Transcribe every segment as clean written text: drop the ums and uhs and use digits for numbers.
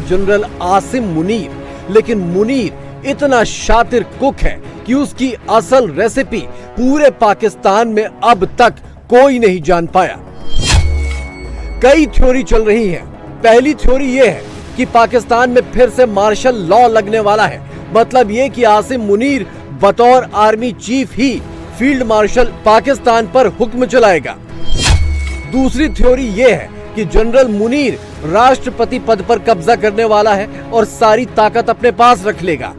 General Asim Munir, लेकिन मुनीर इतना शातिर कुक है कि उसकी असल रेसिपी पूरे पाकिस्तान में अब तक कोई नहीं जान पाया। कई थ्योरी चल रही हैं। पहली थ्योरी यह है कि पाकिस्तान में फिर से मार्शल लॉ लगने वाला है, मतलब ये कि आसिम मुनीर बतौर आर्मी चीफ ही फील्ड मार्शल पाकिस्तान पर हुक्म चलाएगा। दूसरी थ्योरी यह है कि जनरल मुनीर राष्ट्रपति पद पर कब्जा करने वाला है और सारी ताकत अपने पास रख लेगा।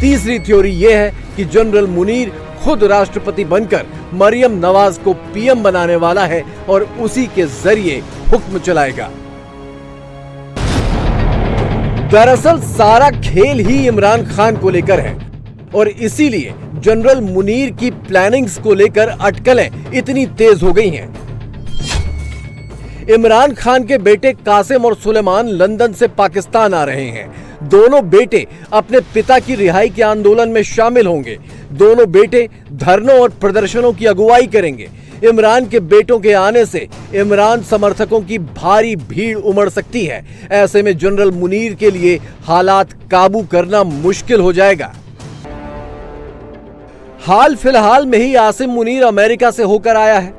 तीसरी थ्योरी यह है कि जनरल मुनीर खुद राष्ट्रपति बनकर मरियम नवाज को पीएम बनाने वाला है और उसी के जरिए हुक्म चलाएगा। दरअसल सारा खेल ही इमरान खान को लेकर है और इसीलिए जनरल मुनीर की प्लानिंग्स को लेकर अटकलें इतनी तेज हो गई हैं। इमरान खान के बेटे कासिम और सुलेमान लंदन से पाकिस्तान आ रहे हैं। दोनों बेटे अपने पिता की रिहाई के आंदोलन में शामिल होंगे। दोनों बेटे धरनों और प्रदर्शनों की अगुवाई करेंगे। इमरान के बेटों के आने से इमरान समर्थकों की भारी भीड़ उमड़ सकती है। ऐसे में जनरल मुनीर के लिए हालात काबू करना मुश्किल हो जाएगा। हाल फिलहाल में ही आसिम मुनीर अमेरिका से होकर आया है।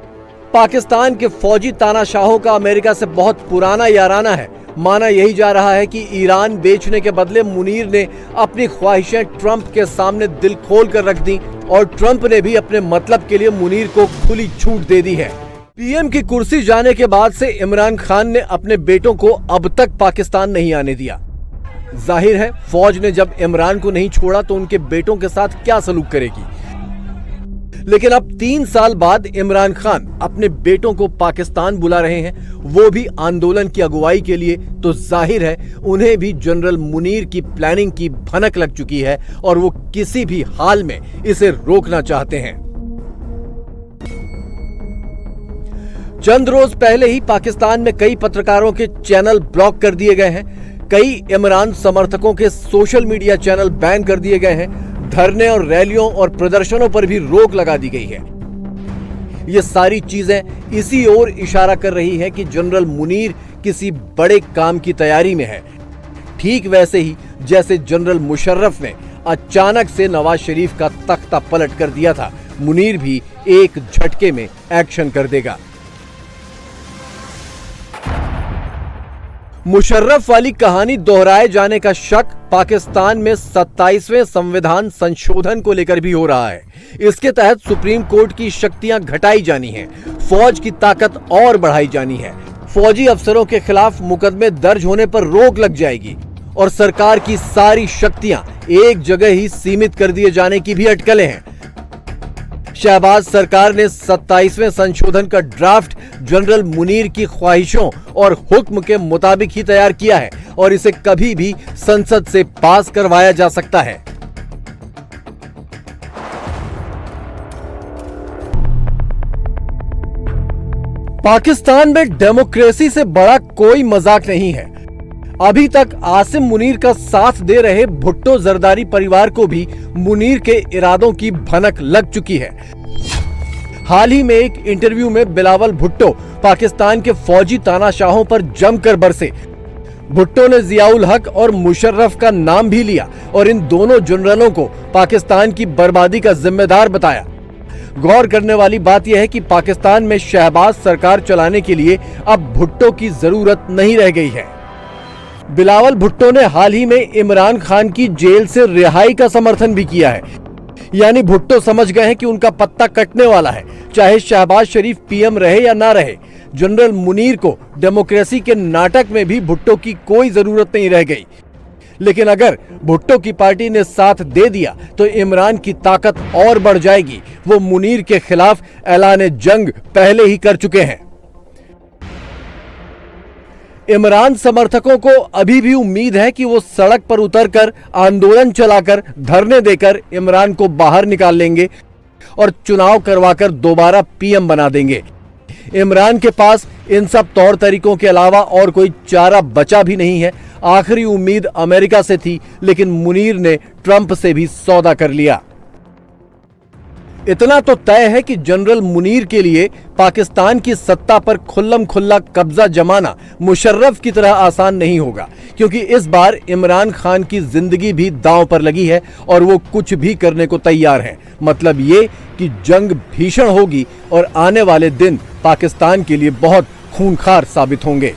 पाकिस्तान के फौजी तानाशाहों का अमेरिका से बहुत पुराना याराना है। माना यही जा रहा है कि ईरान बेचने के बदले मुनीर ने अपनी ख्वाहिशें ट्रंप के सामने दिल खोल कर रख दी और ट्रंप ने भी अपने मतलब के लिए मुनीर को खुली छूट दे दी है। पीएम की कुर्सी जाने के बाद से इमरान खान ने अपने बेटों को अब तक पाकिस्तान नहीं आने दिया। जाहिर है फौज ने जब इमरान को नहीं छोड़ा तो उनके बेटों के साथ क्या सलूक करेगी। लेकिन अब 3 साल बाद इमरान खान अपने बेटों को पाकिस्तान बुला रहे हैं, वो भी आंदोलन की अगुवाई के लिए, तो जाहिर है उन्हें भी जनरल मुनीर की प्लानिंग की भनक लग चुकी है और वो किसी भी हाल में इसे रोकना चाहते हैं। चंद रोज पहले ही पाकिस्तान में कई पत्रकारों के चैनल ब्लॉक कर दिए गए हैं। कई इमरान समर्थकों के सोशल मीडिया चैनल बैन कर दिए गए हैं। धरने और रैलियों और प्रदर्शनों पर भी रोक लगा दी गई है। ये सारी चीजें इसी ओर इशारा कर रही है कि जनरल मुनीर किसी बड़े काम की तैयारी में है। ठीक वैसे ही जैसे जनरल मुशर्रफ ने अचानक से नवाज शरीफ का तख्ता पलट कर दिया था, मुनीर भी एक झटके में एक्शन कर देगा। मुशर्रफ वाली कहानी दोहराए जाने का शक पाकिस्तान में 27वें संविधान संशोधन को लेकर भी हो रहा है। इसके तहत सुप्रीम कोर्ट की शक्तियां घटाई जानी हैं, फौज की ताकत और बढ़ाई जानी है, फौजी अफसरों के खिलाफ मुकदमे दर्ज होने पर रोक लग जाएगी और सरकार की सारी शक्तियां एक जगह ही सीमित कर दिए जाने की भी अटकलें हैं। शहबाज सरकार ने 27वें संशोधन का ड्राफ्ट जनरल मुनीर की ख्वाहिशों और हुक्म के मुताबिक ही तैयार किया है और इसे कभी भी संसद से पास करवाया जा सकता है। पाकिस्तान में डेमोक्रेसी से बड़ा कोई मजाक नहीं है। अभी तक आसिम मुनीर का साथ दे रहे भुट्टो जरदारी परिवार को भी मुनीर के इरादों की भनक लग चुकी है। हाल ही में एक इंटरव्यू में बिलावल भुट्टो पाकिस्तान के फौजी तानाशाहों पर जमकर बरसे। भुट्टो ने जियाउल हक और मुशर्रफ का नाम भी लिया और इन दोनों जनरलों को पाकिस्तान की बर्बादी का जिम्मेदार बताया। गौर करने वाली बात यह है कि पाकिस्तान में शहबाज सरकार चलाने के लिए अब भुट्टो की जरूरत नहीं रह गई है। बिलावल भुट्टो ने हाल ही में इमरान खान की जेल से रिहाई का समर्थन भी किया है। यानी भुट्टो समझ गए हैं कि उनका पत्ता कटने वाला है, चाहे शहबाज शरीफ पीएम रहे या ना रहे। जनरल मुनीर को डेमोक्रेसी के नाटक में भी भुट्टो की कोई जरूरत नहीं रह गई। लेकिन अगर भुट्टो की पार्टी ने साथ दे दिया तो इमरान की ताकत और बढ़ जाएगी। वो मुनीर के खिलाफ ऐलान जंग पहले ही कर चुके हैं। इमरान समर्थकों को अभी भी उम्मीद है कि वो सड़क पर उतरकर आंदोलन चलाकर धरने देकर इमरान को बाहर निकाल लेंगे और चुनाव करवाकर दोबारा पीएम बना देंगे। इमरान के पास इन सब तौर तरीकों के अलावा और कोई चारा बचा भी नहीं है। आखिरी उम्मीद अमेरिका से थी, लेकिन मुनीर ने ट्रंप से भी सौदा कर लिया। इतना तो तय है कि जनरल मुनीर के लिए पाकिस्तान की सत्ता पर खुल्लम खुल्ला कब्जा जमाना मुशर्रफ की तरह आसान नहीं होगा, क्योंकि इस बार इमरान खान की जिंदगी भी दांव पर लगी है और वो कुछ भी करने को तैयार हैं। मतलब ये कि जंग भीषण होगी और आने वाले दिन पाकिस्तान के लिए बहुत खूंखार साबित होंगे।